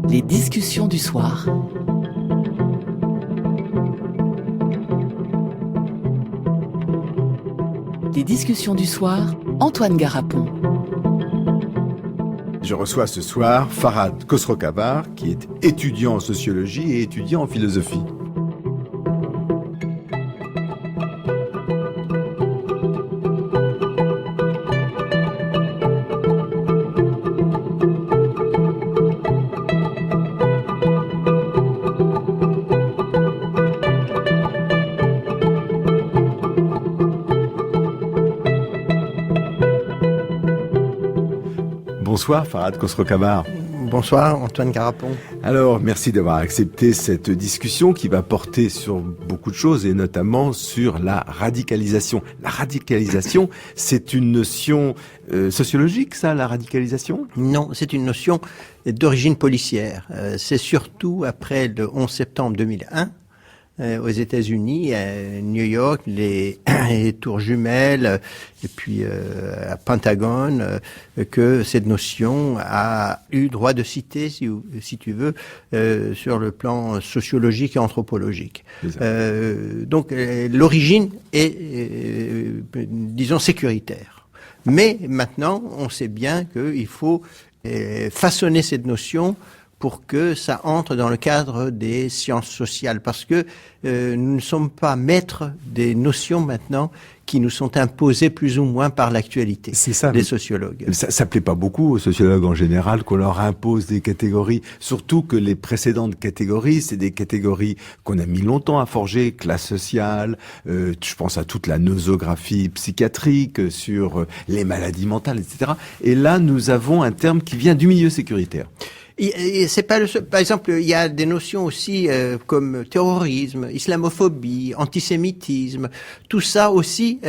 Les discussions du soir. Les discussions du soir, Antoine Garapon. Je reçois ce soir Farhad Khosrow-Khabar, qui est étudiant en sociologie et étudiant en philosophie. Bonsoir Farhad Khosrow-Khabar. Bonsoir Antoine Garapon. Alors, merci d'avoir accepté cette discussion qui va porter sur beaucoup de choses et notamment sur la radicalisation. La radicalisation, c'est une notion sociologique, ça, la radicalisation ? Non, c'est une notion d'origine policière. C'est surtout après le 11 septembre 2001, aux États-Unis, à New York, les tours jumelles, et puis à Pentagone, que cette notion a eu droit de citer, si tu veux, sur le plan sociologique et anthropologique. Donc l'origine est, disons, sécuritaire. Mais maintenant, on sait bien qu'il faut façonner cette notion pour que ça entre dans le cadre des sciences sociales, parce que nous ne sommes pas maîtres des notions maintenant qui nous sont imposées plus ou moins par l'actualité des sociologues. Ça plaît pas beaucoup aux sociologues en général qu'on leur impose des catégories, surtout que les précédentes catégories, c'est des catégories qu'on a mis longtemps à forger, classe sociale, je pense à toute la nosographie psychiatrique, sur les maladies mentales, etc. Et là, nous avons un terme qui vient du milieu sécuritaire. Et c'est pas le seul. Par exemple, il y a des notions aussi comme terrorisme, islamophobie, antisémitisme. Tout ça aussi,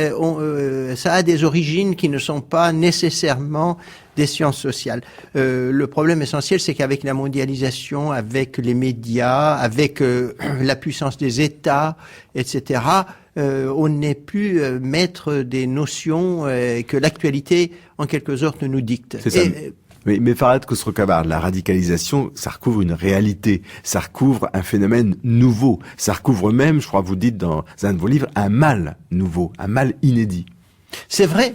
ça a des origines qui ne sont pas nécessairement des sciences sociales. Le problème essentiel, c'est qu'avec la mondialisation, avec les médias, avec la puissance des États, etc., on n'est plus maître des notions que l'actualité, en quelque sorte, nous dicte. C'est ça. Mais Farhad Khosrow-Khabar, la radicalisation, ça recouvre une réalité, ça recouvre un phénomène nouveau, ça recouvre même, je crois que vous dites dans un de vos livres, un mal nouveau, un mal inédit. C'est vrai,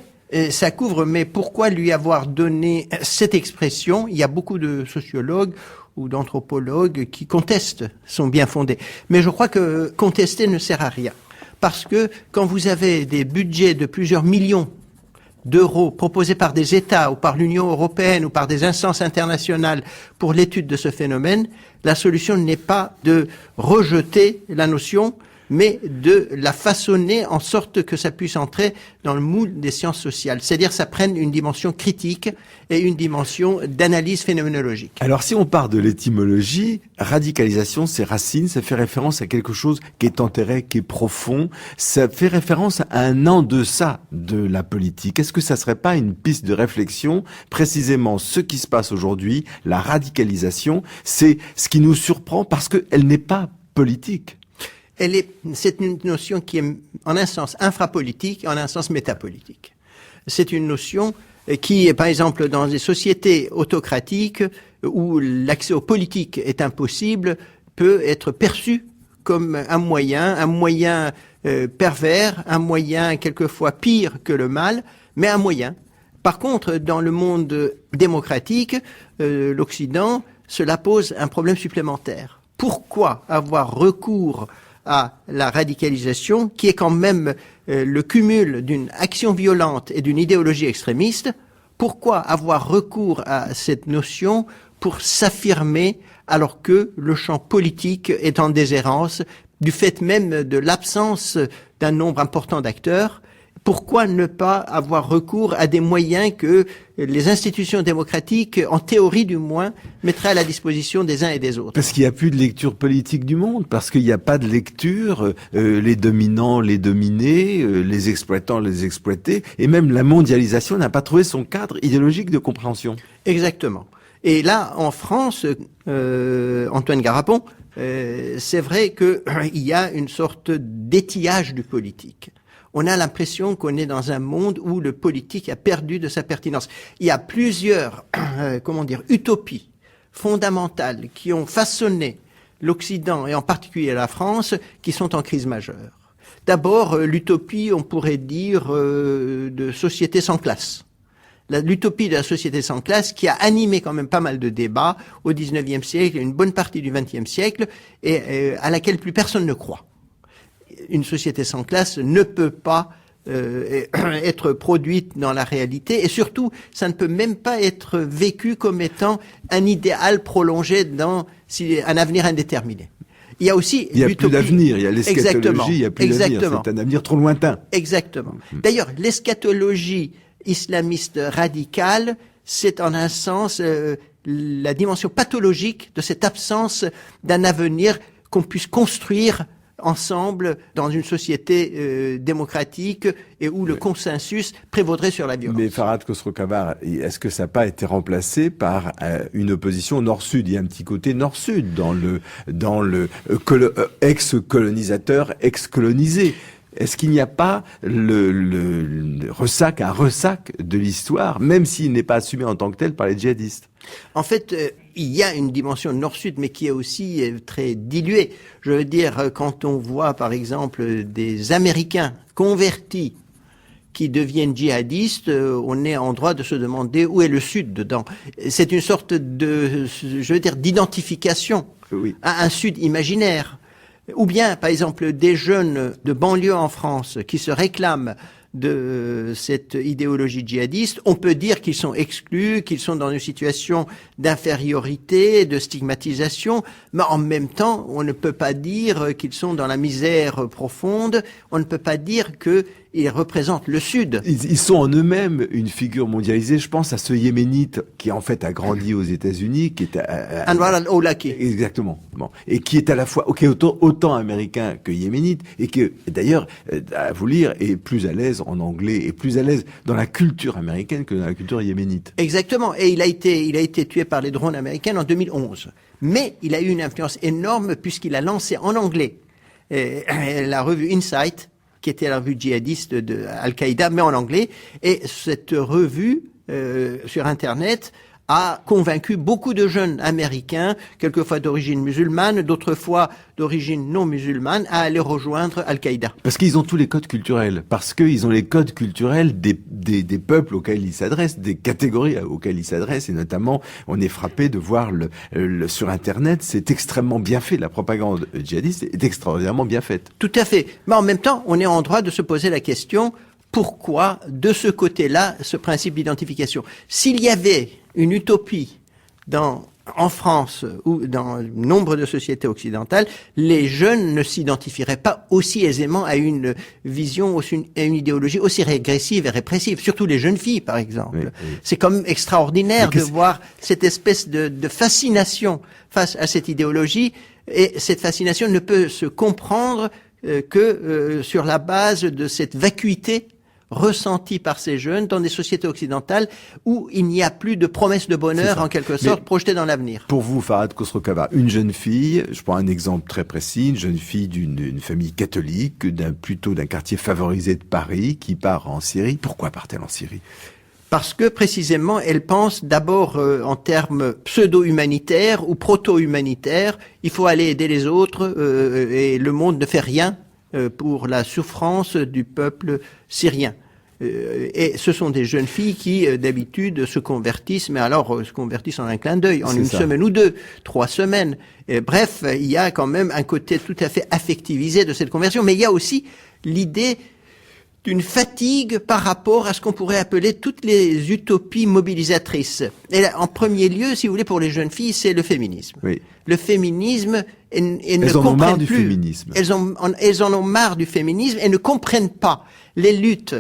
ça couvre, mais pourquoi lui avoir donné cette expression ? Il y a beaucoup de sociologues ou d'anthropologues qui contestent son bien fondé. Mais je crois que contester ne sert à rien. Parce que quand vous avez des budgets de plusieurs millions d'euros proposés par des États ou par l'Union européenne ou par des instances internationales pour l'étude de ce phénomène, la solution n'est pas de rejeter la notion, mais de la façonner en sorte que ça puisse entrer dans le moule des sciences sociales. C'est-à-dire que ça prenne une dimension critique et une dimension d'analyse phénoménologique. Alors si on part de l'étymologie, radicalisation, c'est racine, ça fait référence à quelque chose qui est enterré, qui est profond, ça fait référence à un en deçà de la politique. Est-ce que ça serait pas une piste de réflexion ? Précisément ce qui se passe aujourd'hui, la radicalisation, c'est ce qui nous surprend parce qu'elle n'est pas politique. C'est une notion qui est en un sens infrapolitique et en un sens métapolitique. C'est une notion qui, par exemple, dans des sociétés autocratiques où l'accès aux politiques est impossible, peut être perçu comme un moyen pervers, un moyen quelquefois pire que le mal, mais un moyen. Par contre, dans le monde démocratique, l'Occident, cela pose un problème supplémentaire. Pourquoi avoir recours à la radicalisation, qui est quand même le cumul d'une action violente et d'une idéologie extrémiste? Pourquoi avoir recours à cette notion pour s'affirmer alors que le champ politique est en déshérence, du fait même de l'absence d'un nombre important d'acteurs? Pourquoi ne pas avoir recours à des moyens que les institutions démocratiques, en théorie du moins, mettraient à la disposition des uns et des autres? Parce qu'il n'y a plus de lecture politique du monde, parce qu'il n'y a pas de lecture, les dominants, les dominés, les exploitants, les exploités, et même la mondialisation n'a pas trouvé son cadre idéologique de compréhension. Exactement. Et là, en France, Antoine Garapon, c'est vrai qu'il y a une sorte d'étillage du politique. On a l'impression qu'on est dans un monde où le politique a perdu de sa pertinence. Il y a plusieurs, utopies fondamentales qui ont façonné l'Occident et en particulier la France qui sont en crise majeure. D'abord, l'utopie, on pourrait dire, de société sans classe. L'utopie de la société sans classe qui a animé quand même pas mal de débats au XIXe siècle et une bonne partie du XXe siècle et à laquelle plus personne ne croit. Une société sans classe ne peut pas être produite dans la réalité et surtout, ça ne peut même pas être vécu comme étant un idéal prolongé dans un avenir indéterminé. Il y a aussi il y a plus d'avenir, il y a l'eschatologie, il y a plus d'avenir, c'est un avenir trop lointain. Exactement. D'ailleurs, l'eschatologie islamiste radicale, c'est en un sens la dimension pathologique de cette absence d'un avenir qu'on puisse construire ensemble dans une société démocratique et où le consensus prévaudrait sur la violence. Mais Farhad Khosrow-Khavar, est-ce que ça n'a pas été remplacé par une opposition nord-sud? Il y a un petit côté nord-sud dans le ex-colonisateur, ex-colonisé. Est-ce qu'il n'y a pas un ressac de l'histoire, même s'il n'est pas assumé en tant que tel par les djihadistes? En fait, il y a une dimension nord-sud, mais qui est aussi très diluée. Je veux dire, quand on voit, par exemple, des Américains convertis qui deviennent djihadistes, on est en droit de se demander où est le Sud dedans. C'est une sorte d'identification à un Sud imaginaire. Ou bien, par exemple, des jeunes de banlieue en France qui se réclament de cette idéologie djihadiste, on peut dire qu'ils sont exclus, qu'ils sont dans une situation d'infériorité, de stigmatisation, mais en même temps, on ne peut pas dire qu'ils sont dans la misère profonde, on ne peut pas dire qu'ils représentent le Sud. Ils sont en eux-mêmes une figure mondialisée. Je pense à ce Yéménite qui en fait a grandi aux États-Unis, qui est Anwar al-Awlaki. Exactement. Bon. Et qui est à la fois autant américain que yéménite, et qui d'ailleurs, à vous lire, est plus à l'aise en anglais, et plus à l'aise dans la culture américaine que dans la culture yéménite. Exactement. Et il a été tué par les drones américains en 2011. Mais il a eu une influence énorme puisqu'il a lancé en anglais la revue Insight, qui était la revue djihadiste de Al-Qaïda, mais en anglais. Et cette revue, sur Internet, a convaincu beaucoup de jeunes américains, quelquefois d'origine musulmane, d'autres fois d'origine non musulmane, à aller rejoindre Al-Qaïda. Parce qu'ils ont tous les codes culturels, parce qu'ils ont les codes culturels des peuples auxquels ils s'adressent, des catégories auxquelles ils s'adressent, et notamment, on est frappé de voir sur Internet, c'est extrêmement bien fait, la propagande djihadiste est extraordinairement bien faite. Tout à fait. Mais en même temps, on est en droit de se poser la question, pourquoi, de ce côté-là, ce principe d'identification? S'il y avait une utopie en France ou dans nombre de sociétés occidentales, les jeunes ne s'identifieraient pas aussi aisément à une vision, à une idéologie aussi régressive et répressive, surtout les jeunes filles, par exemple. Oui. C'est quand même extraordinaire de voir cette espèce de fascination face à cette idéologie, et cette fascination ne peut se comprendre que sur la base de cette vacuité ressentie par ces jeunes dans des sociétés occidentales où il n'y a plus de promesses de bonheur, en quelque sorte, projetées dans l'avenir. Pour vous, Farhad Khosrow-Khavar, une jeune fille, je prends un exemple très précis, une jeune fille d'une famille catholique, plutôt d'un quartier favorisé de Paris, qui part en Syrie. Pourquoi part-elle en Syrie? Parce que, précisément, elle pense d'abord en termes pseudo-humanitaires ou proto-humanitaires. Il faut aller aider les autres et le monde ne fait rien pour la souffrance du peuple syrien. Et ce sont des jeunes filles qui, d'habitude, se convertissent, mais alors se convertissent en un clin d'œil, en une semaine ou deux, 3 semaines. Et bref, il y a quand même un côté tout à fait affectivisé de cette conversion, mais il y a aussi l'idée d'une fatigue par rapport à ce qu'on pourrait appeler toutes les utopies mobilisatrices. Et là, en premier lieu, si vous voulez, pour les jeunes filles, c'est le féminisme. Oui. Le féminisme, elles en ont marre du féminisme. Elles en ont marre du féminisme et ne comprennent pas les luttes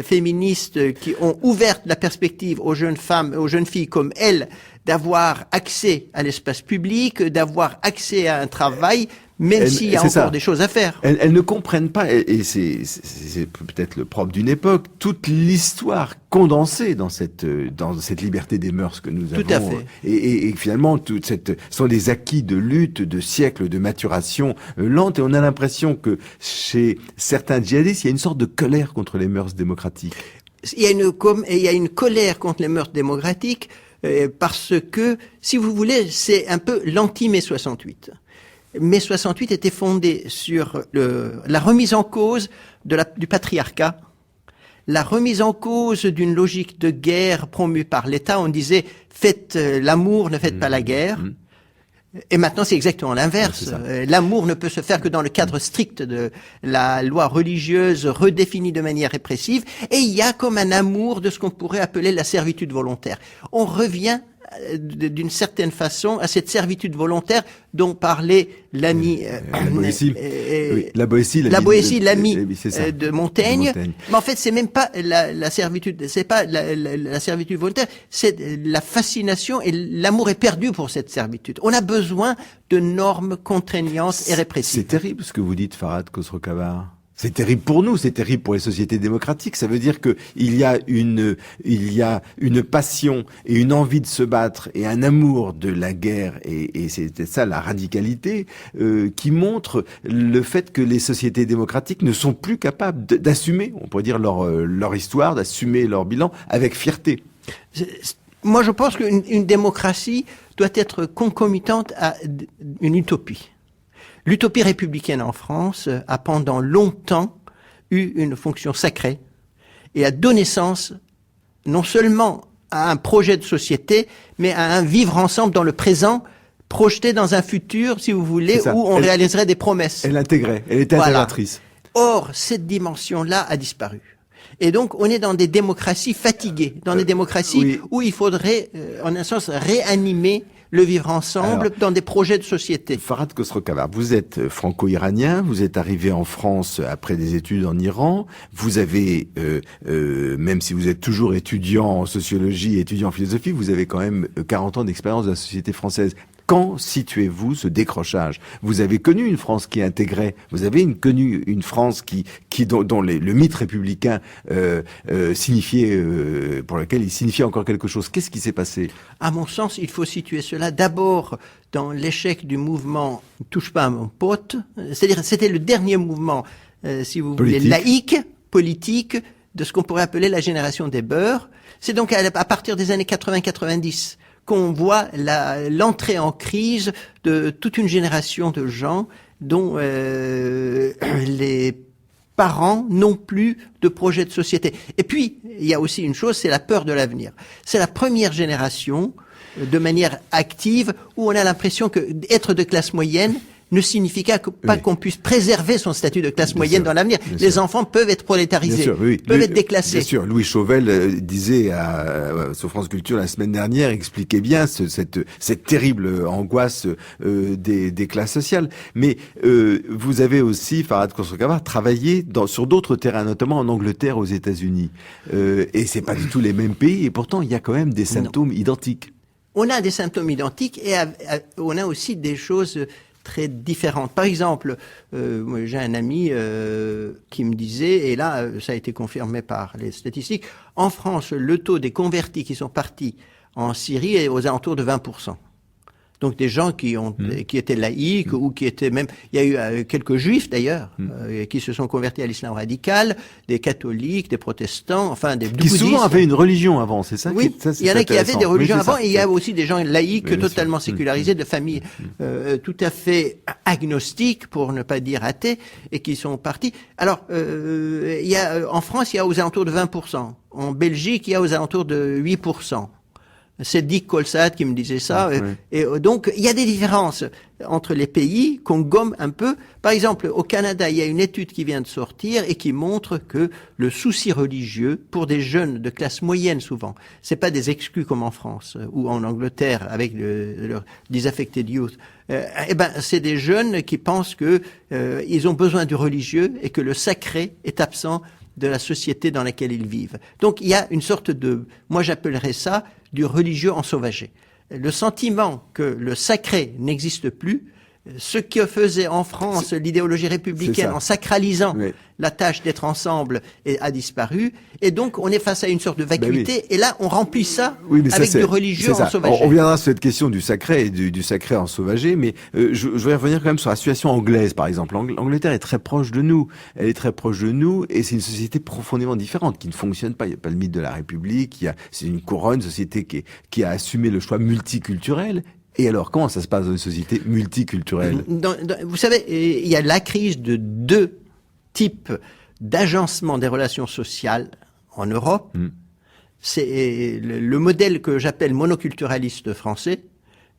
féministes qui ont ouvert la perspective aux jeunes femmes, aux jeunes filles comme elles, d'avoir accès à l'espace public, d'avoir accès à un travail, même s'il y a encore des choses à faire. Elles ne comprennent pas, et c'est peut-être le propre d'une époque, toute l'histoire condensée dans cette liberté des mœurs que nous avons. Tout à fait. Et finalement, ce sont des acquis de lutte, de siècles, de maturation lente, et on a l'impression que chez certains djihadistes, il y a une sorte de colère contre les mœurs démocratiques. il y a une colère contre les mœurs démocratiques parce que, si vous voulez, c'est un peu l'anti-mai 68. Mai 68 était fondé sur la remise en cause du patriarcat, la remise en cause d'une logique de guerre promue par l'État. On disait faites l'amour, ne faites pas la guerre. Et maintenant, c'est exactement l'inverse. L'amour ne peut se faire que dans le cadre strict de la loi religieuse redéfinie de manière répressive. Et il y a comme un amour de ce qu'on pourrait appeler la servitude volontaire. On revient d'une certaine façon à cette servitude volontaire dont parlait l'ami la Boétie, l'ami de Montaigne. Mais en fait, c'est même pas la servitude, c'est pas la servitude volontaire, c'est la fascination, et l'amour est perdu pour cette servitude. On a besoin de normes contraignantes et répressives. C'est terrible ce que vous dites, Farhad Khosrow-Khabar. C'est terrible pour nous, c'est terrible pour les sociétés démocratiques. Ça veut dire que il y a une passion et une envie de se battre et un amour de la guerre, et c'est ça la radicalité qui montre le fait que les sociétés démocratiques ne sont plus capables d'assumer, on pourrait dire leur histoire, d'assumer leur bilan avec fierté. Moi, je pense qu'une démocratie doit être concomitante à une utopie. L'utopie républicaine en France a pendant longtemps eu une fonction sacrée et a donné naissance non seulement à un projet de société, mais à un vivre ensemble dans le présent, projeté dans un futur, si vous voulez, où on réaliserait des promesses. Elle intégrait, elle était intégratrice. Or, cette dimension-là a disparu. Et donc, on est dans des démocraties fatiguées, dans des démocraties où il faudrait, en un sens, réanimer le vivre ensemble dans des projets de société. Farhad Khosrow-Khabar, vous êtes franco-iranien, vous êtes arrivé en France après des études en Iran, vous avez, même si vous êtes toujours étudiant en sociologie et étudiant en philosophie, vous avez quand même 40 ans d'expérience de la société française. Quand situez-vous ce décrochage? Vous avez connu une France qui intégrait, vous avez connu une France dont le mythe républicain signifiait, pour lequel il signifiait encore quelque chose. Qu'est-ce qui s'est passé? À mon sens, il faut situer cela d'abord dans l'échec du mouvement « Touche pas à mon pote », c'est-à-dire c'était le dernier mouvement, si vous voulez, laïque, politique, de ce qu'on pourrait appeler la génération des beurs. C'est donc à partir des années 80-90 qu'on voit l'entrée en crise de toute une génération de gens dont les parents n'ont plus de projet de société. Et puis, il y a aussi une chose, c'est la peur de l'avenir. C'est la première génération, de manière active, où on a l'impression que être de classe moyenne ne signifie pas qu'on puisse préserver son statut de classe moyenne dans l'avenir. Les enfants peuvent être prolétarisés, peuvent être déclassés. Bien sûr, Louis Chauvel disait sur France Culture la semaine dernière, expliquait bien cette terrible angoisse des classes sociales. Mais vous avez aussi, Farhad Khosrow-Khabar, travaillé sur d'autres terrains, notamment en Angleterre, aux États-Unis. Et c'est pas du tout les mêmes pays, et pourtant il y a quand même des symptômes identiques. On a des symptômes identiques, et on a aussi des choses très différentes. Par exemple, moi, j'ai un ami qui me disait, et là ça a été confirmé par les statistiques, en France, le taux des convertis qui sont partis en Syrie est aux alentours de 20%. Donc des gens qui étaient laïcs ou qui étaient même... Il y a eu quelques juifs d'ailleurs qui se sont convertis à l'islam radical, des catholiques, des protestants, enfin des bouddhistes. Qui souvent avaient une religion avant, c'est ça? Oui, il y en a qui avaient des religions avant, et il y a aussi des gens laïcs totalement sécularisés, de familles tout à fait agnostiques, pour ne pas dire athées, et qui sont partis. Alors, en France, il y a aux alentours de 20%. En Belgique, il y a aux alentours de 8%. C'est Dick Colsat qui me disait ça. Et donc, il y a des différences entre les pays qu'on gomme un peu. Par exemple, au Canada, il y a une étude qui vient de sortir et qui montre que le souci religieux, pour des jeunes de classe moyenne souvent, c'est pas des exclus comme en France ou en Angleterre avec leur disaffected youth. C'est des jeunes qui pensent que ils ont besoin du religieux et que le sacré est absent de la société dans laquelle ils vivent. Donc, il y a une sorte de, moi j'appellerais ça, du religieux ensauvagé. Le sentiment que le sacré n'existe plus ce que faisait en France l'idéologie républicaine en sacralisant la tâche d'être ensemble a disparu. Et donc, on est face à une sorte de vacuité. Et là, on remplit ça avec du religieux ensauvagé. On reviendra sur cette question du sacré et du sacré ensauvagé. Mais je vais revenir quand même sur la situation anglaise, par exemple. L'Angleterre est très proche de nous. Elle est très proche de nous. Et c'est une société profondément différente, qui ne fonctionne pas. Il n'y a pas le mythe de la République. C'est une couronne, une société qui a assumé le choix multiculturel. Et alors, comment ça se passe dans une société multiculturelle? Vous savez, il y a la crise de deux types d'agencement des relations sociales en Europe. C'est le modèle que j'appelle monoculturaliste français,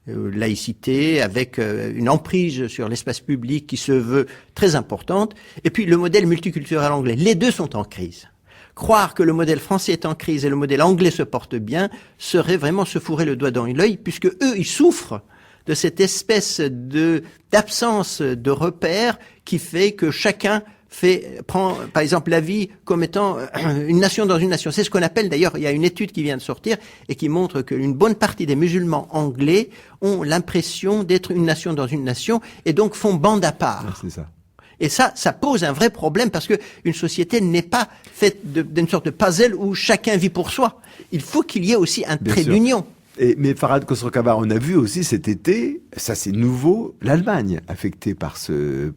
laïcité, avec une emprise sur l'espace public qui se veut très importante, et puis le modèle multiculturel anglais. Les deux sont en crise. Croire que le modèle français est en crise et le modèle anglais se porte bien serait vraiment se fourrer le doigt dans l'œil, puisque eux, ils souffrent de cette espèce d'absence de repères qui fait que chacun prend, par exemple, la vie comme étant une nation dans une nation. C'est ce qu'on appelle, d'ailleurs, il y a une étude qui vient de sortir et qui montre qu'une bonne partie des musulmans anglais ont l'impression d'être une nation dans une nation et donc font bande à part. C'est ça. Et ça pose un vrai problème parce que une société n'est pas faite d'une sorte de puzzle où chacun vit pour soi. Il faut qu'il y ait aussi un trait d'union. Mais Farhad Khosrow-Khavar, on a vu aussi cet été, ça c'est nouveau, l'Allemagne affectée par ce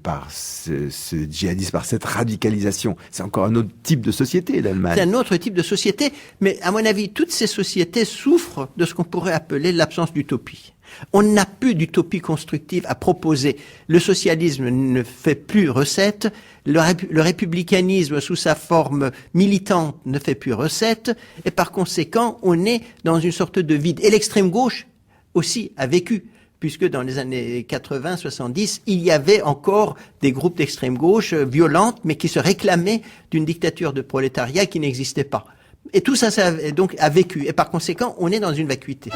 djihadisme, par cette radicalisation. C'est encore un autre type de société, l'Allemagne. C'est un autre type de société, mais à mon avis, toutes ces sociétés souffrent de ce qu'on pourrait appeler l'absence d'utopie. On n'a plus d'utopie constructive à proposer. Le socialisme ne fait plus recette. Le républicanisme, sous sa forme militante, ne fait plus recette. Et par conséquent, on est dans une sorte de vide. Et l'extrême gauche aussi a vécu, puisque dans les années 80, 70, il y avait encore des groupes d'extrême gauche violentes, mais qui se réclamaient d'une dictature de prolétariat qui n'existait pas. Et tout ça, donc, a vécu. Et par conséquent, on est dans une vacuité.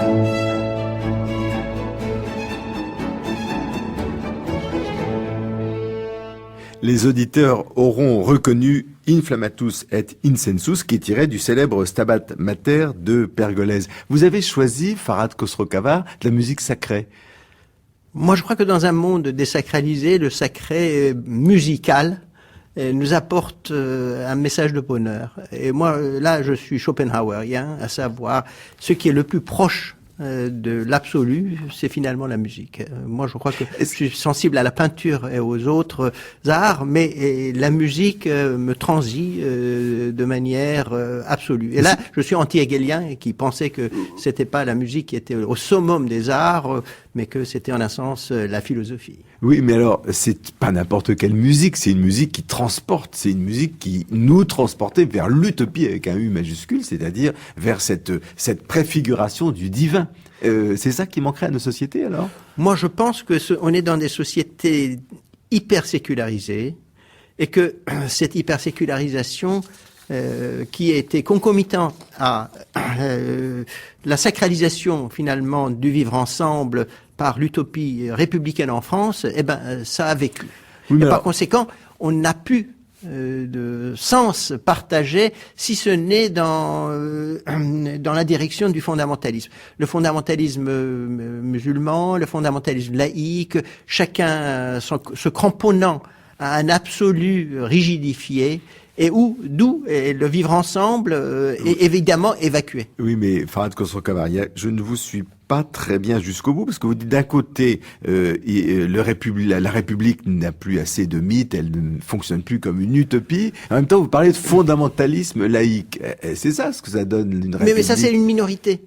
Les auditeurs auront reconnu Inflammatus et Incensus, qui est tiré du célèbre Stabat Mater de Pergolèse. Vous avez choisi, Farhad Khosrow-Khavar, de la musique sacrée. Moi, je crois que dans un monde désacralisé, le sacré musical nous apporte un message de bonheur. Et moi, là, je suis schopenhauerien, à savoir, ce qui est le plus proche de l'absolu, c'est finalement la musique. Moi, je crois que je suis sensible à la peinture et aux autres arts, mais la musique me transit de manière absolue. Et là, je suis anti-hegelien qui pensait que c'était pas la musique qui était au summum des arts, mais que c'était en un sens la philosophie. Oui, mais alors, c'est pas n'importe quelle musique, c'est une musique qui transporte, c'est une musique qui nous transportait vers l'utopie avec un U majuscule, c'est-à-dire vers cette préfiguration du divin. C'est ça qui manquerait à nos sociétés, alors? Moi, je pense que on est dans des sociétés hyper sécularisées et que cette hyper sécularisation qui a été concomitante à la sacralisation finalement du vivre ensemble par l'utopie républicaine en France, eh ben ça a vécu. Oui, et par conséquent, on n'a plus de sens partagé, si ce n'est dans la direction du fondamentalisme. Le fondamentalisme musulman, le fondamentalisme laïque, chacun se cramponnant à un absolu rigidifié, et d'où le vivre ensemble est évidemment évacué. Oui, mais Farhad Khosrow-Khavar, je ne vous suis pas très bien jusqu'au bout, parce que vous dites d'un côté, la République n'a plus assez de mythes, elle ne fonctionne plus comme une utopie. En même temps, vous parlez de fondamentalisme laïque. C'est ça ce que ça donne, une République. Mais ça, c'est une minorité.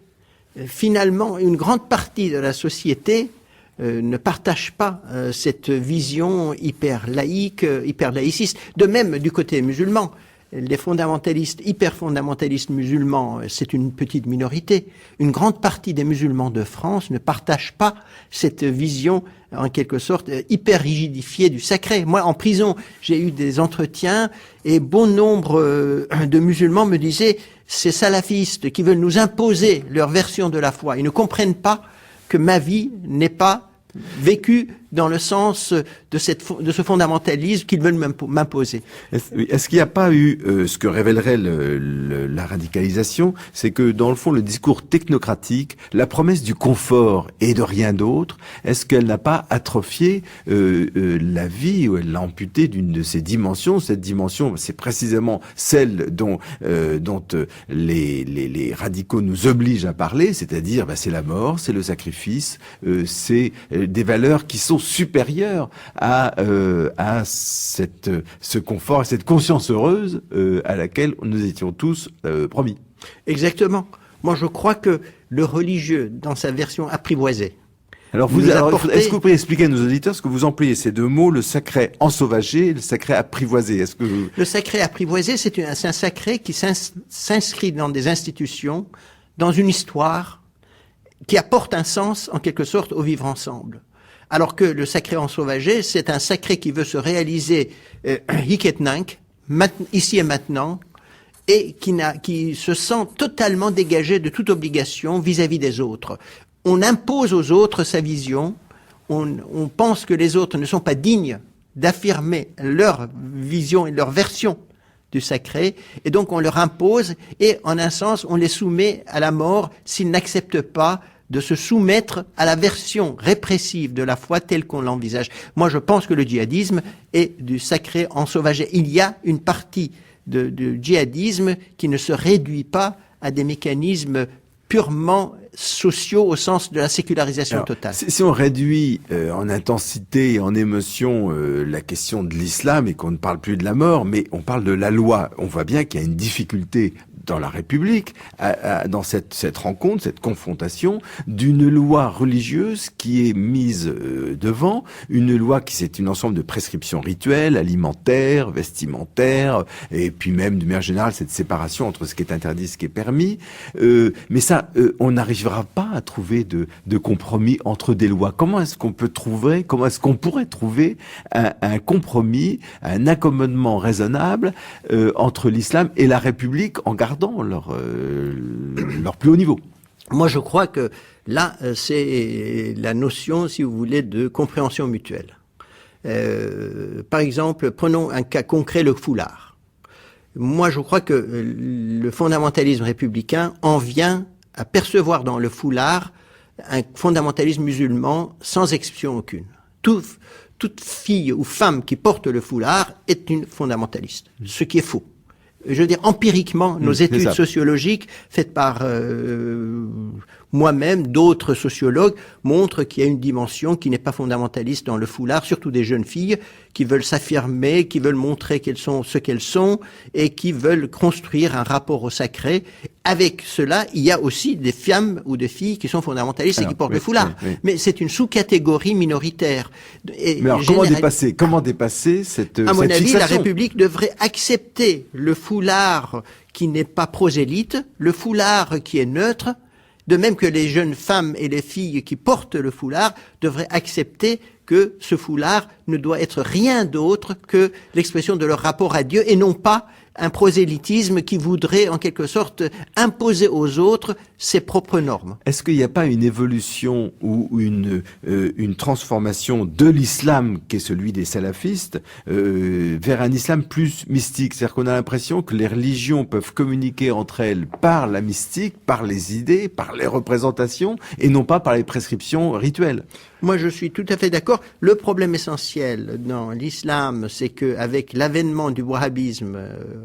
Finalement, une grande partie de la société ne partage pas cette vision hyper laïque, hyper laïciste. De même, du côté musulman, les fondamentalistes, hyper fondamentalistes musulmans, c'est une petite minorité. Une grande partie des musulmans de France ne partagent pas cette vision, en quelque sorte, hyper rigidifiée du sacré. Moi, en prison, j'ai eu des entretiens et bon nombre de musulmans me disaient ces salafistes qui veulent nous imposer leur version de la foi. Ils ne comprennent pas que ma vie n'est pas vécu dans le sens de ce fondamentalisme qu'ils veulent m'imposer. Est-ce qu'il n'y a pas eu ce que révélerait la radicalisation, c'est que dans le fond, le discours technocratique, la promesse du confort et de rien d'autre, est-ce qu'elle n'a pas atrophié la vie, ou elle l'a amputée d'une de ses dimensions? Cette dimension, c'est précisément celle dont les radicaux nous obligent à parler, c'est-à-dire c'est la mort, c'est le sacrifice, c'est des valeurs qui sont supérieures à ce confort, à cette conscience heureuse à laquelle nous étions tous promis. Exactement. Moi, je crois que le religieux, dans sa version apprivoisée, est-ce que vous pouvez expliquer à nos auditeurs ce que vous employez ces deux mots, le sacré ensauvagé et le sacré apprivoisé? Le sacré apprivoisé, c'est un sacré qui s'inscrit dans des institutions, dans une histoire, qui apporte un sens, en quelque sorte, au vivre ensemble. Alors que le sacré ensauvagé, c'est un sacré qui veut se réaliser hic et nunc, ici et maintenant, et qui se sent totalement dégagé de toute obligation vis-à-vis des autres. On impose aux autres sa vision, on pense que les autres ne sont pas dignes d'affirmer leur vision et leur version du sacré, et donc on leur impose, et en un sens, on les soumet à la mort s'ils n'acceptent pas de se soumettre à la version répressive de la foi telle qu'on l'envisage. Moi, je pense que le djihadisme est du sacré ensauvagé. Il y a une partie de djihadisme qui ne se réduit pas à des mécanismes purement sociaux au sens de la sécularisation totale. Si on réduit en intensité et en émotion la question de l'islam et qu'on ne parle plus de la mort, mais on parle de la loi, on voit bien qu'il y a une difficulté dans la République, dans cette rencontre, cette confrontation d'une loi religieuse qui est mise devant, une loi qui c'est un ensemble de prescriptions rituelles, alimentaires, vestimentaires, et puis même d'une manière générale cette séparation entre ce qui est interdit et ce qui est permis. Mais ça, on n'arrivera pas à trouver de compromis entre des lois. Comment est-ce qu'on pourrait trouver un compromis, un accommodement raisonnable entre l'islam et la République en gardant leur plus haut niveau? Moi, je crois que là, c'est la notion, si vous voulez, de compréhension mutuelle. Par exemple, prenons un cas concret, le foulard. Moi, je crois que le fondamentalisme républicain en vient à percevoir dans le foulard un fondamentalisme musulman sans exception aucune. Toute fille ou femme qui porte le foulard est une fondamentaliste, ce qui est faux. Je veux dire, empiriquement, nos études sociologiques faites par moi-même, d'autres sociologues, montrent qu'il y a une dimension qui n'est pas fondamentaliste dans le foulard, surtout des jeunes filles qui veulent s'affirmer, qui veulent montrer qu'elles sont ce qu'elles sont et qui veulent construire un rapport au sacré. Avec cela, il y a aussi des femmes ou des filles qui sont fondamentalistes et qui portent le foulard. Mais c'est une sous-catégorie minoritaire. Mais alors, comment dépasser cette À mon avis, fixation? la République devrait accepter le foulard qui n'est pas prosélyte, le foulard qui est neutre, de même que les jeunes femmes et les filles qui portent le foulard devraient accepter que ce foulard ne doit être rien d'autre que l'expression de leur rapport à Dieu et non pas un prosélytisme qui voudrait en quelque sorte imposer aux autres ses propres normes. Est-ce qu'il n'y a pas une évolution ou une transformation de l'islam qui est celui des salafistes vers un islam plus mystique? C'est-à-dire qu'on a l'impression que les religions peuvent communiquer entre elles par la mystique, par les idées, par les représentations et non pas par les prescriptions rituelles. Moi, je suis tout à fait d'accord. Le problème essentiel dans l'islam, c'est que avec l'avènement du wahhabisme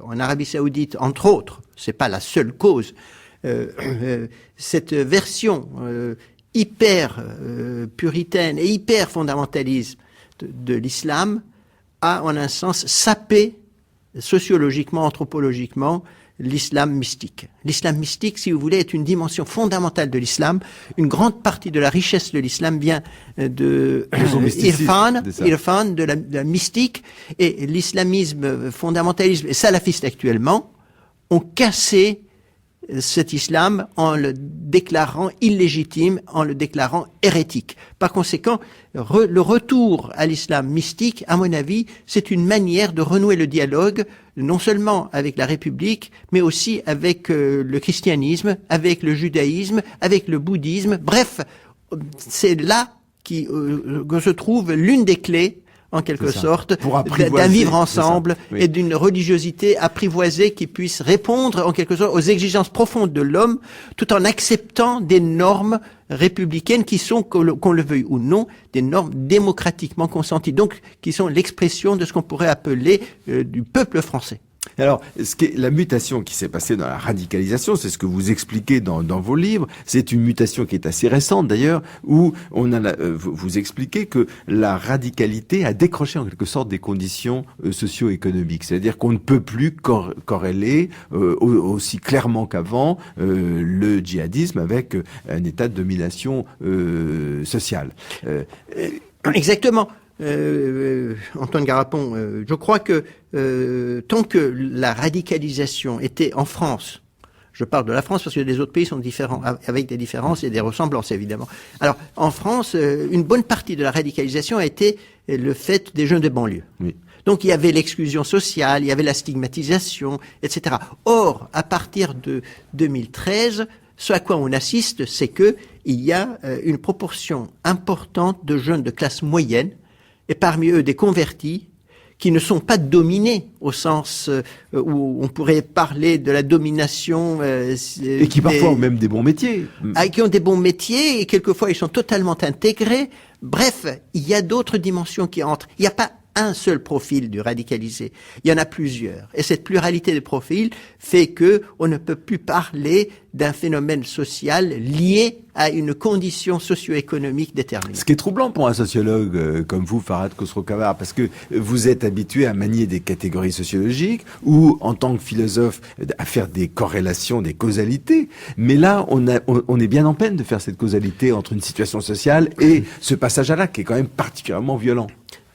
en Arabie Saoudite, entre autres, c'est pas la seule cause, cette version hyper puritaine et hyper fondamentaliste de l'islam a en un sens sapé sociologiquement, anthropologiquement, l'islam mystique. L'islam mystique, si vous voulez, est une dimension fondamentale de l'islam. Une grande partie de la richesse de l'islam vient de Irfan, de la mystique, et l'islamisme fondamentalisme et salafiste actuellement ont cassé cet islam en le déclarant illégitime, en le déclarant hérétique. Par conséquent, le retour à l'islam mystique, à mon avis, c'est une manière de renouer le dialogue, non seulement avec la République, mais aussi avec le christianisme, avec le judaïsme, avec le bouddhisme. Bref, c'est là que se trouve l'une des clés en quelque ça. sorte, Pour apprivoiser, d'un vivre c'est ensemble ça. Oui. et d'une religiosité apprivoisée qui puisse répondre en quelque sorte aux exigences profondes de l'homme, tout en acceptant des normes républicaines qui sont, qu'on le veuille ou non, des normes démocratiquement consenties, donc qui sont l'expression de ce qu'on pourrait appeler du peuple français. Alors, la mutation qui s'est passée dans la radicalisation, c'est ce que vous expliquez dans vos livres. C'est une mutation qui est assez récente d'ailleurs, où vous expliquez que la radicalité a décroché en quelque sorte des conditions socio-économiques. C'est-à-dire qu'on ne peut plus corréler aussi clairement qu'avant le djihadisme avec un état de domination sociale. Exactement. Antoine Garapon, je crois que tant que la radicalisation était en France, je parle de la France parce que les autres pays sont différents, avec des différences et des ressemblances évidemment. Alors en France, une bonne partie de la radicalisation a été le fait des jeunes de banlieue. Oui. Donc il y avait l'exclusion sociale, il y avait la stigmatisation, etc. Or, à partir de 2013, ce à quoi on assiste, c'est que il y a une proportion importante de jeunes de classe moyenne, et parmi eux des convertis, qui ne sont pas dominés au sens où on pourrait parler de la domination. Et qui parfois ont même des bons métiers. Qui ont des bons métiers, et quelquefois ils sont totalement intégrés. Bref, il y a d'autres dimensions qui entrent. Il n'y a pas un seul profil du radicalisé. Il y en a plusieurs. Et cette pluralité de profils fait que on ne peut plus parler d'un phénomène social lié à une condition socio-économique déterminée. Ce qui est troublant pour un sociologue comme vous, Farhad Khosrow-Khavar, parce que vous êtes habitué à manier des catégories sociologiques ou, en tant que philosophe, à faire des corrélations, des causalités. Mais là, on est bien en peine de faire cette causalité entre une situation sociale et ce passage à l'acte qui est quand même particulièrement violent.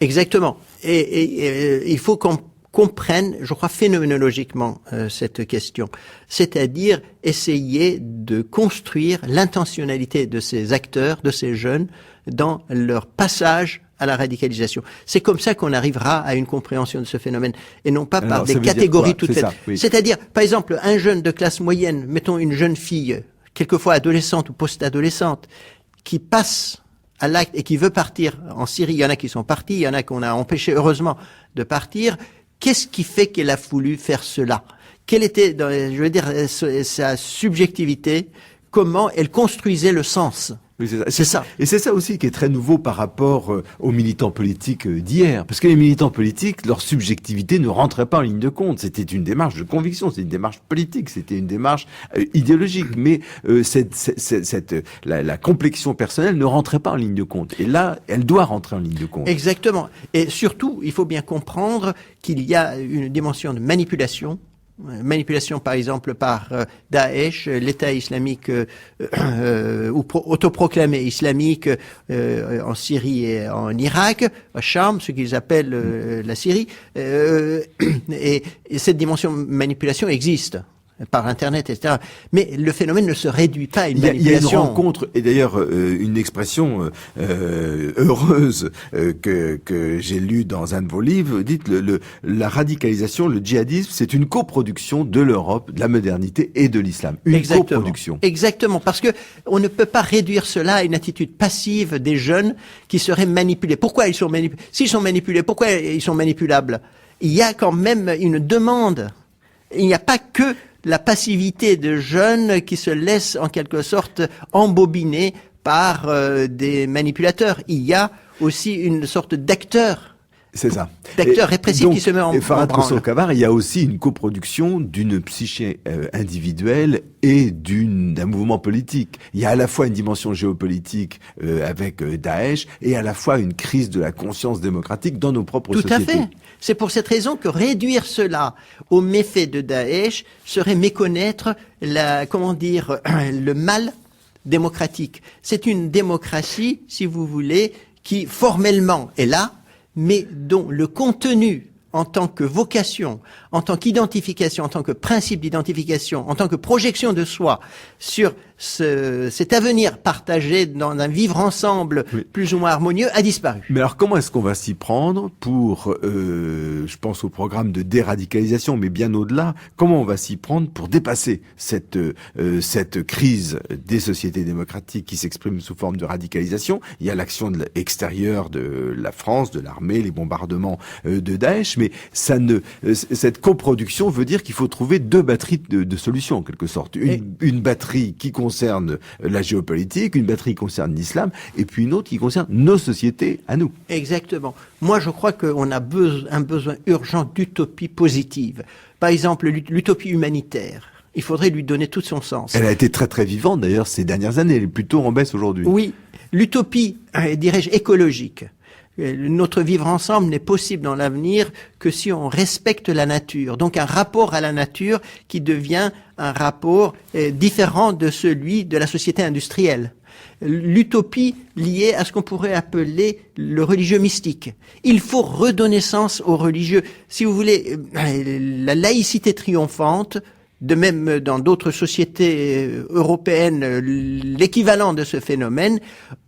Exactement. Et il faut qu'on comprenne, je crois, phénoménologiquement cette question. C'est-à-dire essayer de construire l'intentionnalité de ces acteurs, de ces jeunes, dans leur passage à la radicalisation. C'est comme ça qu'on arrivera à une compréhension de ce phénomène, et non pas par des catégories toutes faites. Oui. C'est-à-dire, par exemple, un jeune de classe moyenne, mettons une jeune fille, quelquefois adolescente ou post-adolescente, qui passe à l'acte et qui veut partir en Syrie. Il y en a qui sont partis, il y en a qu'on a empêché heureusement de partir. Qu'est-ce qui fait qu'elle a voulu faire cela? Quelle était, je veux dire, sa subjectivité? Comment elle construisait le sens? Oui, c'est ça. Et c'est ça aussi qui est très nouveau par rapport aux militants politiques d'hier. Parce que les militants politiques, leur subjectivité ne rentrait pas en ligne de compte. C'était une démarche de conviction, c'était une démarche politique, c'était une démarche idéologique. Mais la complexion personnelle ne rentrait pas en ligne de compte. Et là, elle doit rentrer en ligne de compte. Exactement. Et surtout, il faut bien comprendre qu'il y a une dimension de manipulation par exemple par Daesh, l'État islamique ou autoproclamé islamique en Syrie et en Irak, à Cham, ce qu'ils appellent la Syrie, et cette dimension de manipulation existe par Internet, etc. Mais le phénomène ne se réduit pas à une manipulation. Il y a une rencontre, et d'ailleurs une expression heureuse que j'ai lue dans un de vos livres. Vous dites la radicalisation, le djihadisme, c'est une coproduction de l'Europe, de la modernité et de l'islam. Une coproduction. Exactement, parce que on ne peut pas réduire cela à une attitude passive des jeunes qui seraient manipulés. Pourquoi ils sont manipulés? S'ils sont manipulés, pourquoi ils sont manipulables? Il y a quand même une demande. Il n'y a pas que la passivité de jeunes qui se laissent en quelque sorte embobiner par des manipulateurs. Il y a aussi une sorte d'acteur. C'est ça. D'acteur répressif qui se met en branle. Farhad Khosrow-Khavar, il y a aussi une coproduction d'une psyché individuelle et d'un mouvement politique. Il y a à la fois une dimension géopolitique avec Daesh et à la fois une crise de la conscience démocratique dans nos propres sociétés. Tout à fait. C'est pour cette raison que réduire cela aux méfaits de Daesh serait méconnaître le mal démocratique. C'est une démocratie, si vous voulez, qui formellement est là, mais dont le contenu en tant que vocation, en tant qu'identification, en tant que principe d'identification, en tant que projection de soi sur cet avenir partagé dans un vivre ensemble plus ou moins harmonieux a disparu. Mais alors comment est-ce qu'on va s'y prendre pour, je pense au programme de déradicalisation, mais bien au-delà, comment on va s'y prendre pour dépasser cette crise des sociétés démocratiques qui s'exprime sous forme de radicalisation? Il y a l'action extérieure de la France, de l'armée, les bombardements de Daesh, mais cette coproduction veut dire qu'il faut trouver deux batteries de solutions en quelque sorte. Une batterie qui concerne la géopolitique, une batterie qui concerne l'islam, et puis une autre qui concerne nos sociétés à nous. Exactement. Moi, je crois qu'on a un besoin urgent d'utopie positive. Par exemple, l'utopie humanitaire. Il faudrait lui donner tout son sens. Elle a été très très vivante d'ailleurs ces dernières années, elle est plutôt en baisse aujourd'hui. Oui. L'utopie, dirais-je, écologique. Notre vivre ensemble n'est possible dans l'avenir que si on respecte la nature. Donc un rapport à la nature qui devient un rapport différent de celui de la société industrielle. L'utopie liée à ce qu'on pourrait appeler le religieux mystique. Il faut redonner sens au religieux. Si vous voulez, la laïcité triomphante, de même dans d'autres sociétés européennes, l'équivalent de ce phénomène,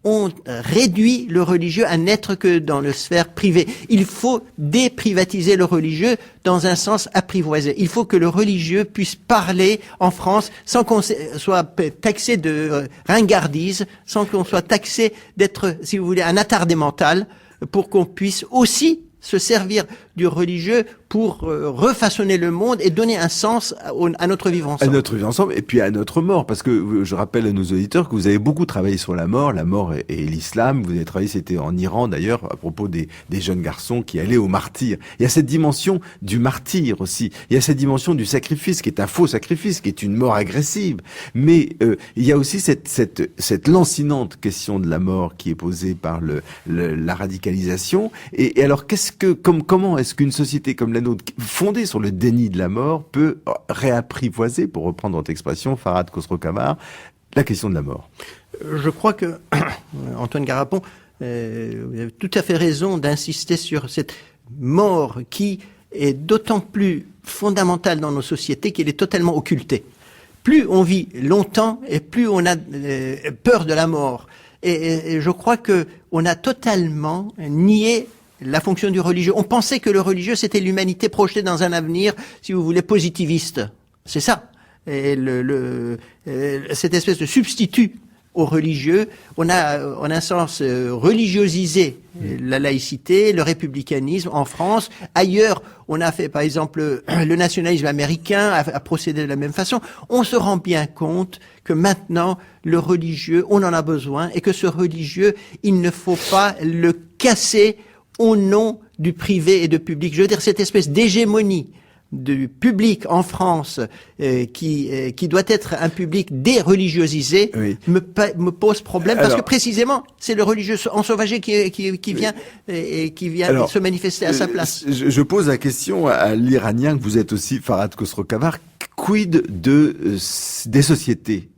on réduit le religieux à n'être que dans la sphère privée. Il faut déprivatiser le religieux dans un sens apprivoisé. Il faut que le religieux puisse parler en France sans qu'on soit taxé de ringardise, sans qu'on soit taxé d'être, si vous voulez, un attardé mental, pour qu'on puisse aussi se servir du religieux pour refaçonner le monde et donner un sens à notre vivre ensemble. À notre vivre ensemble et puis à notre mort, parce que je rappelle à nos auditeurs que vous avez beaucoup travaillé sur la mort et l'islam. Vous avez travaillé, c'était en Iran d'ailleurs, à propos des jeunes garçons qui allaient au martyr. Il y a cette dimension du martyr aussi. Il y a cette dimension du sacrifice qui est un faux sacrifice, qui est une mort agressive. Mais il y a aussi cette lancinante question de la mort qui est posée par la radicalisation. Et alors comment est-ce qu'une société comme la nôtre, fondée sur le déni de la mort, peut réapprivoiser, pour reprendre votre expression, Farhad Khosrow-Khamar, la question de la mort? Je crois que, Antoine Garapon, vous avez tout à fait raison d'insister sur cette mort qui est d'autant plus fondamentale dans nos sociétés qu'elle est totalement occultée. Plus on vit longtemps et plus on a peur de la mort. Et je crois que on a totalement nié la fonction du religieux. On pensait que le religieux, c'était l'humanité projetée dans un avenir, si vous voulez, positiviste. C'est ça. Et cette espèce de substitut au religieux, on a en un sens religiosisé la laïcité, le républicanisme en France. Ailleurs, on a fait, par exemple, le nationalisme américain a procédé de la même façon. On se rend bien compte que maintenant, le religieux, on en a besoin, et que ce religieux, il ne faut pas le casser au nom du privé et du public. Je veux dire, cette espèce d'hégémonie du public en France qui doit être un public déreligiosisé, oui, me pose problème. Alors, parce que précisément, c'est le religieux ensauvagé qui vient alors, se manifester à sa place. Je pose la question à l'Iranien, que vous êtes aussi, Farhad Khosrow-Khamar. Quid des sociétés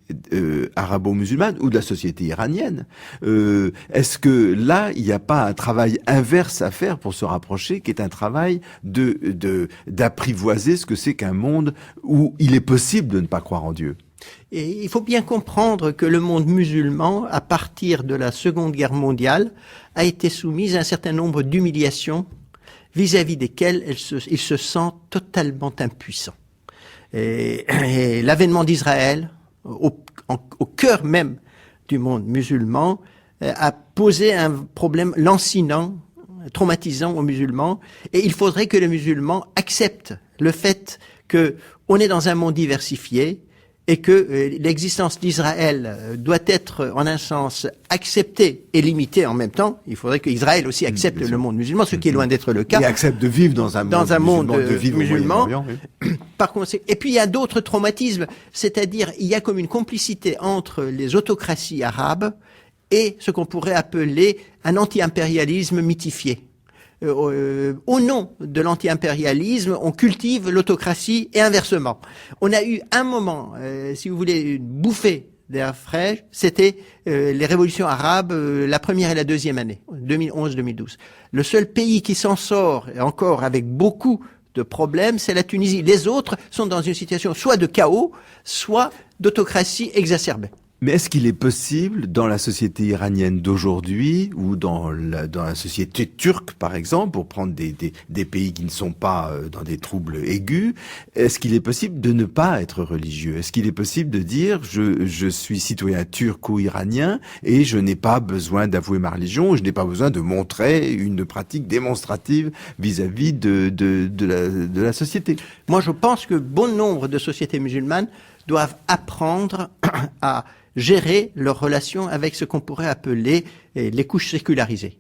arabo-musulmane ou de la société iranienne? Est-ce que là, il n'y a pas un travail inverse à faire pour se rapprocher, qui est un travail d'apprivoiser ce que c'est qu'un monde où il est possible de ne pas croire en Dieu? Et il faut bien comprendre que le monde musulman, à partir de la Seconde Guerre mondiale, a été soumis à un certain nombre d'humiliations vis-à-vis desquelles il se sent totalement impuissant. Et l'avènement d'Israël, au cœur même du monde musulman, a posé un problème lancinant, traumatisant aux musulmans, et il faudrait que les musulmans acceptent le fait que on est dans un monde diversifié et que l'existence d'Israël doit être en un sens acceptée et limitée en même temps. Il faudrait qu'Israël aussi accepte le monde musulman, ce qui est loin d'être le cas. Et accepte de vivre dans un monde musulman. Oui. Par conséquent, et puis il y a d'autres traumatismes, c'est-à-dire il y a comme une complicité entre les autocraties arabes et ce qu'on pourrait appeler un anti-impérialisme mythifié. Au nom de l'anti-impérialisme, on cultive l'autocratie et inversement. On a eu un moment, si vous voulez, une bouffée d'air frais, c'était les révolutions arabes, la première et la deuxième année, 2011-2012. Le seul pays qui s'en sort, encore avec beaucoup de problèmes, c'est la Tunisie. Les autres sont dans une situation soit de chaos, soit d'autocratie exacerbée. Mais est-ce qu'il est possible, dans la société iranienne d'aujourd'hui, ou dans la société turque, par exemple, pour prendre des pays qui ne sont pas dans des troubles aigus, est-ce qu'il est possible de ne pas être religieux? Est-ce qu'il est possible de dire, je suis citoyen turc ou iranien, et je n'ai pas besoin d'avouer ma religion, je n'ai pas besoin de montrer une pratique démonstrative vis-à-vis de la société? Moi, je pense que bon nombre de sociétés musulmanes doivent apprendre à gérer leurs relations avec ce qu'on pourrait appeler les couches sécularisées.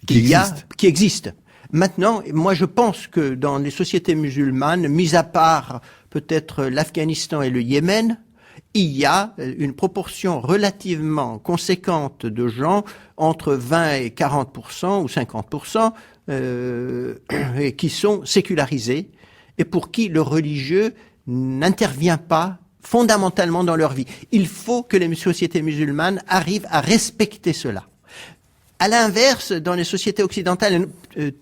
Qui existent. Maintenant, moi je pense que dans les sociétés musulmanes, mis à part peut-être l'Afghanistan et le Yémen, il y a une proportion relativement conséquente de gens, entre 20 et 40% ou 50%, qui sont sécularisés et pour qui le religieux n'intervient pas fondamentalement dans leur vie. Il faut que les sociétés musulmanes arrivent à respecter cela. À l'inverse, dans les sociétés occidentales,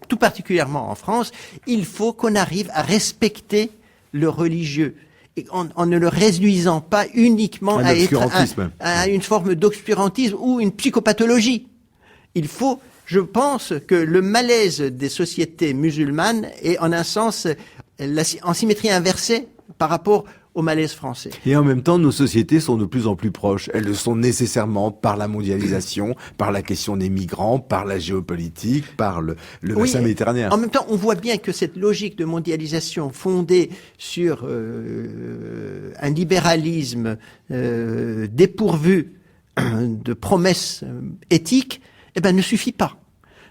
tout particulièrement en France, il faut qu'on arrive à respecter le religieux, et en ne le réduisant pas uniquement à une forme d'obscurantisme ou une psychopathologie. Il faut, je pense, que le malaise des sociétés musulmanes est en un sens en symétrie inversée par rapport au malaise français. Et en même temps, nos sociétés sont de plus en plus proches. Elles le sont nécessairement par la mondialisation, par la question des migrants, par la géopolitique, par le bassin méditerranéen. En même temps, on voit bien que cette logique de mondialisation fondée sur un libéralisme dépourvu de promesses éthiques, ne suffit pas.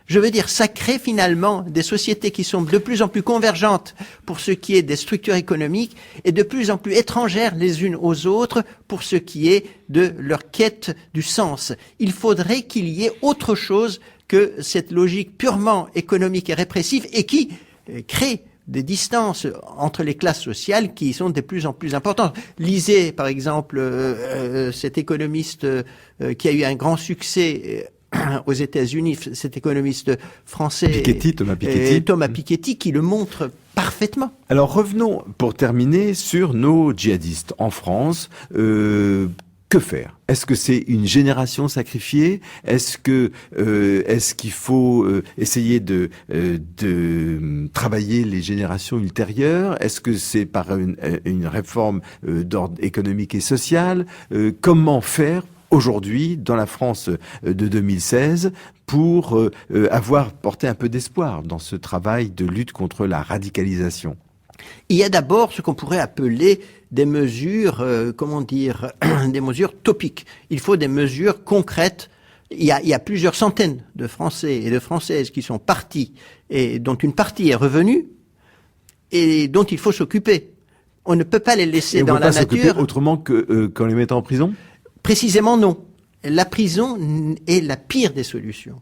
Je veux dire, ça crée finalement des sociétés qui sont de plus en plus convergentes pour ce qui est des structures économiques et de plus en plus étrangères les unes aux autres pour ce qui est de leur quête du sens. Il faudrait qu'il y ait autre chose que cette logique purement économique et répressive et qui crée des distances entre les classes sociales qui sont de plus en plus importantes. Lisez, par exemple, cet économiste qui a eu un grand succès aux États-Unis, cet économiste français Thomas Piketty, qui le montre parfaitement. Alors revenons pour terminer sur nos djihadistes en France. Que faire? Est-ce que c'est une génération sacrifiée? Est-ce qu'il faut essayer de travailler les générations ultérieures? Est-ce que c'est par une réforme d'ordre économique et social? Comment faire aujourd'hui, dans la France de 2016, pour avoir porté un peu d'espoir dans ce travail de lutte contre la radicalisation? Il y a d'abord ce qu'on pourrait appeler des mesures, des mesures topiques. Il faut des mesures concrètes. Il y a plusieurs centaines de Français et de Françaises qui sont partis et dont une partie est revenue et dont il faut s'occuper. On ne peut pas les laisser dans la nature. On ne peut pas s'occuper autrement qu'en les mettant en prison? Précisément non. La prison est la pire des solutions.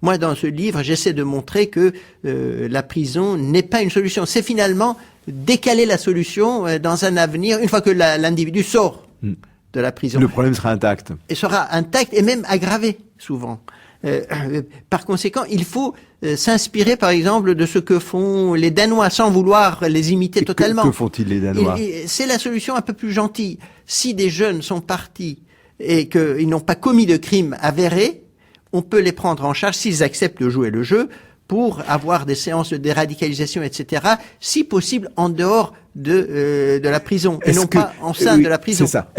Moi, dans ce livre, j'essaie de montrer que la prison n'est pas une solution. C'est finalement décaler la solution dans un avenir, une fois que l'individu sort de la prison. Le problème sera intact. Et sera intact et même aggravé, souvent. Par conséquent, il faut s'inspirer, par exemple, de ce que font les Danois, sans vouloir les imiter totalement. Que font-ils, les Danois? C'est la solution un peu plus gentille. Si des jeunes sont partis et qu'ils n'ont pas commis de crime avéré, on peut les prendre en charge s'ils acceptent de jouer le jeu pour avoir des séances de déradicalisation, etc., si possible en dehors de la prison et non pas en sein de la prison. C'est ça.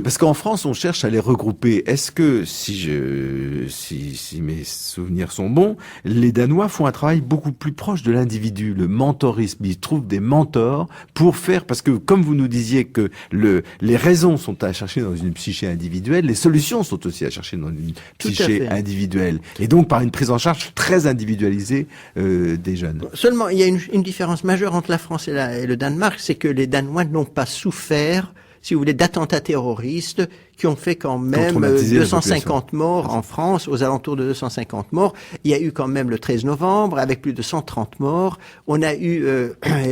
Parce qu'en France on cherche à les regrouper. Est-ce que si mes souvenirs sont bons, les Danois font un travail beaucoup plus proche de l'individu, le mentorisme. Ils trouvent des mentors pour faire, parce que comme vous nous disiez que les raisons sont à chercher dans une psyché individuelle, les solutions sont aussi à chercher dans une psyché individuelle. Et donc par une prise en charge très individualisée des jeunes. Seulement, il y a une différence majeure entre la France et le Danemark, c'est que les Danois n'ont pas souffert, si vous voulez, d'attentats terroristes qui ont fait quand même 250 morts en France, aux alentours de 250 morts. Il y a eu quand même le 13 novembre, avec plus de 130 morts. On a eu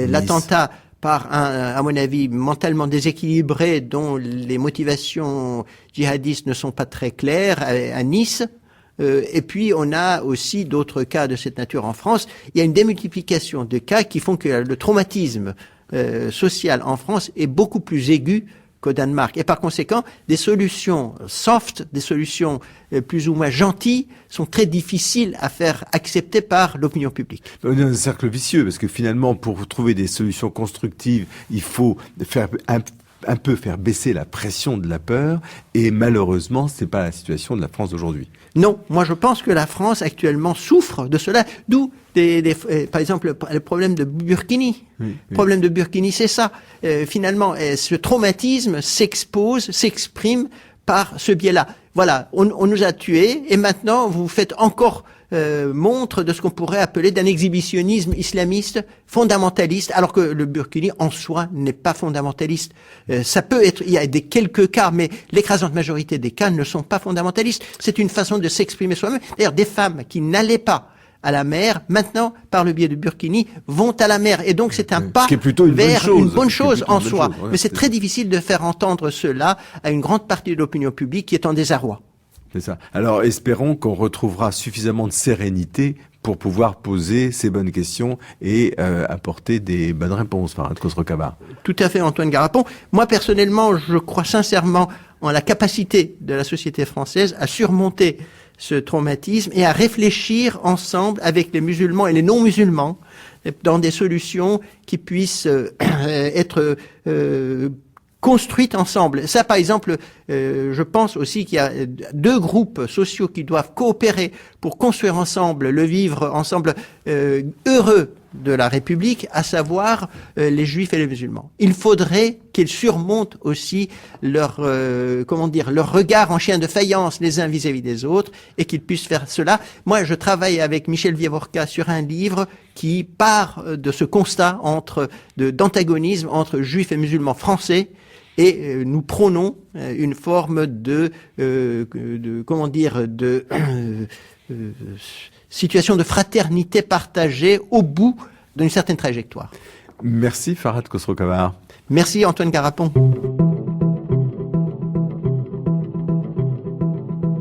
l'attentat par à mon avis, mentalement déséquilibré, dont les motivations djihadistes ne sont pas très claires, à Nice. Et puis, on a aussi d'autres cas de cette nature en France. Il y a une démultiplication de cas qui font que le traumatisme social en France est beaucoup plus aigu qu'au Danemark. Et par conséquent, des solutions soft, des solutions plus ou moins gentilles, sont très difficiles à faire accepter par l'opinion publique. On est dans un cercle vicieux, parce que finalement, pour trouver des solutions constructives, il faut faire un peu faire baisser la pression de la peur, et malheureusement, c'est pas la situation de la France d'aujourd'hui. Non, moi je pense que la France actuellement souffre de cela, d'où par exemple le problème de Burkini. Oui. Le problème de Burkini, c'est ça. Finalement, ce traumatisme s'exprime par ce biais-là. Voilà, on nous a tués, et maintenant vous faites encore montre de ce qu'on pourrait appeler d'un exhibitionnisme islamiste fondamentaliste, alors que le Burkini en soi n'est pas fondamentaliste. Ça peut être, il y a quelques cas, mais l'écrasante majorité des cas ne sont pas fondamentalistes. C'est une façon de s'exprimer soi-même. D'ailleurs, des femmes qui n'allaient pas à la mer, maintenant, par le biais de Burkini, vont à la mer. Et donc, c'est un pas vers une bonne chose en soi. Ouais, mais c'est très difficile de faire entendre cela à une grande partie de l'opinion publique qui est en désarroi. C'est ça. Alors, espérons qu'on retrouvera suffisamment de sérénité pour pouvoir poser ces bonnes questions et apporter des bonnes réponses, Farhad Khosrow-Khabar. Tout à fait, Antoine Garapon. Moi, personnellement, je crois sincèrement en la capacité de la société française à surmonter ce traumatisme et à réfléchir ensemble avec les musulmans et les non-musulmans dans des solutions qui puissent être construites ensemble. Ça, par exemple, je pense aussi qu'il y a deux groupes sociaux qui doivent coopérer pour construire ensemble le vivre ensemble heureux de la République, à savoir les Juifs et les musulmans. Il faudrait qu'ils surmontent aussi leur regard en chien de faïence les uns vis-à-vis des autres, et qu'ils puissent faire cela. Moi, je travaille avec Michel Vievorka sur un livre qui part de ce constat d'antagonisme entre Juifs et musulmans français. Et nous prônons une forme de situation de fraternité partagée au bout d'une certaine trajectoire. Merci Farhad Khosrow-Khabar. Merci Antoine Garapon.